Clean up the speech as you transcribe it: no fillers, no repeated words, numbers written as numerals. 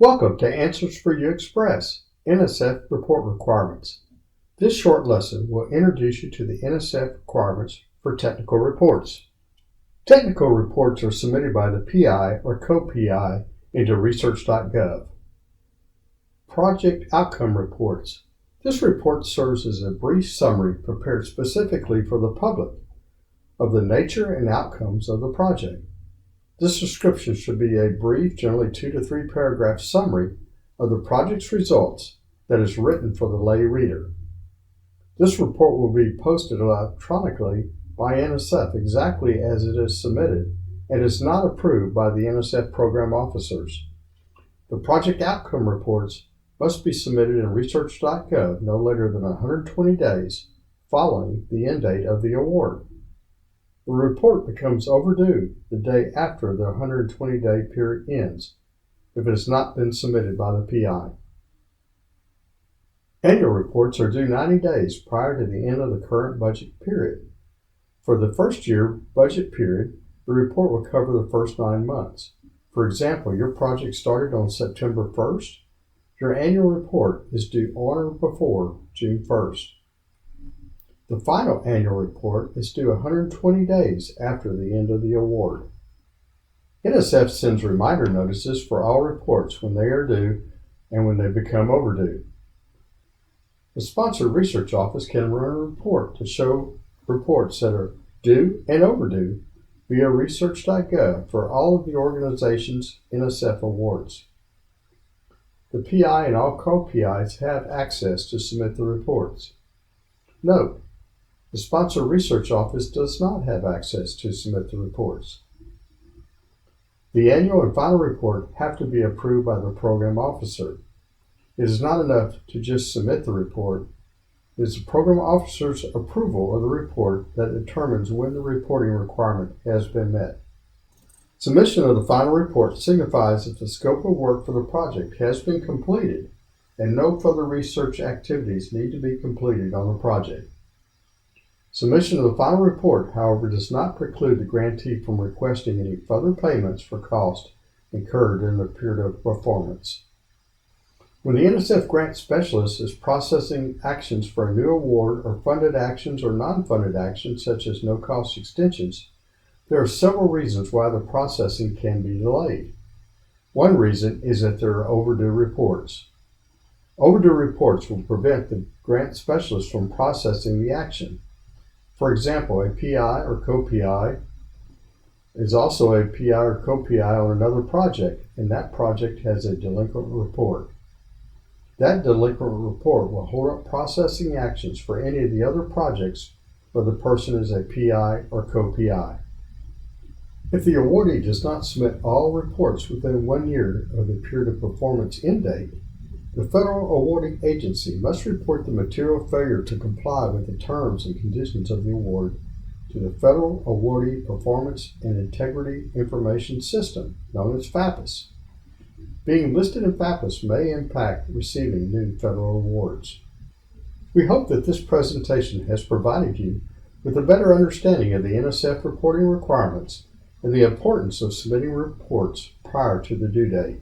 Welcome to AnSRS4U Express, NSF report requirements. This short lesson will introduce you to the NSF requirements for technical reports. Technical reports are submitted by the PI or co-PI into research.gov. Project outcome reports. This report serves as a brief summary prepared specifically for the public of the nature and outcomes of the project. This description should be a brief, generally 2 to 3 paragraph summary of the project's results that is written for the lay reader. This report will be posted electronically by NSF exactly as it is submitted and is not approved by the NSF program officers. The project outcome reports must be submitted in research.gov no later than 120 days following the end date of the award. The report becomes overdue the day after the 120-day period ends if it has not been submitted by the PI. Annual reports are due 90 days prior to the end of the current budget period. For the first year budget period, the report will cover the first 9 months. For example, your project started on September 1st. Your annual report is due on or before June 1st. The final annual report is due 120 days after the end of the award. NSF sends reminder notices for all reports when they are due and when they become overdue. The Sponsored Research Office can run a report to show reports that are due and overdue via research.gov for all of the organization's NSF awards. The PI and all co-PIs have access to submit the reports. Note: the Sponsored Research Office does not have access to submit the reports. The annual and final report have to be approved by the program officer. It is not enough to just submit the report. It is the program officer's approval of the report that determines when the reporting requirement has been met. Submission of the final report signifies that the scope of work for the project has been completed and no further research activities need to be completed on the project. Submission of the final report, however, does not preclude the grantee from requesting any further payments for costs incurred during the period of performance. When the NSF grant specialist is processing actions for a new award or funded actions or non-funded actions such as no-cost extensions, there are several reasons why the processing can be delayed. One reason is that there are overdue reports. Overdue reports will prevent the grant specialist from processing the action. For example, a PI or co-PI is also a PI or co-PI on another project, and that project has a delinquent report. That delinquent report will hold up processing actions for any of the other projects where the person is a PI or co-PI. If the awardee does not submit all reports within 1 year of the period of performance end date, the federal awarding agency must report the material failure to comply with the terms and conditions of the award to the Federal Awardee Performance and Integrity Information System, known as FAPIS. Being listed in FAPIS may impact receiving new federal awards. We hope that this presentation has provided you with a better understanding of the NSF reporting requirements and the importance of submitting reports prior to the due date.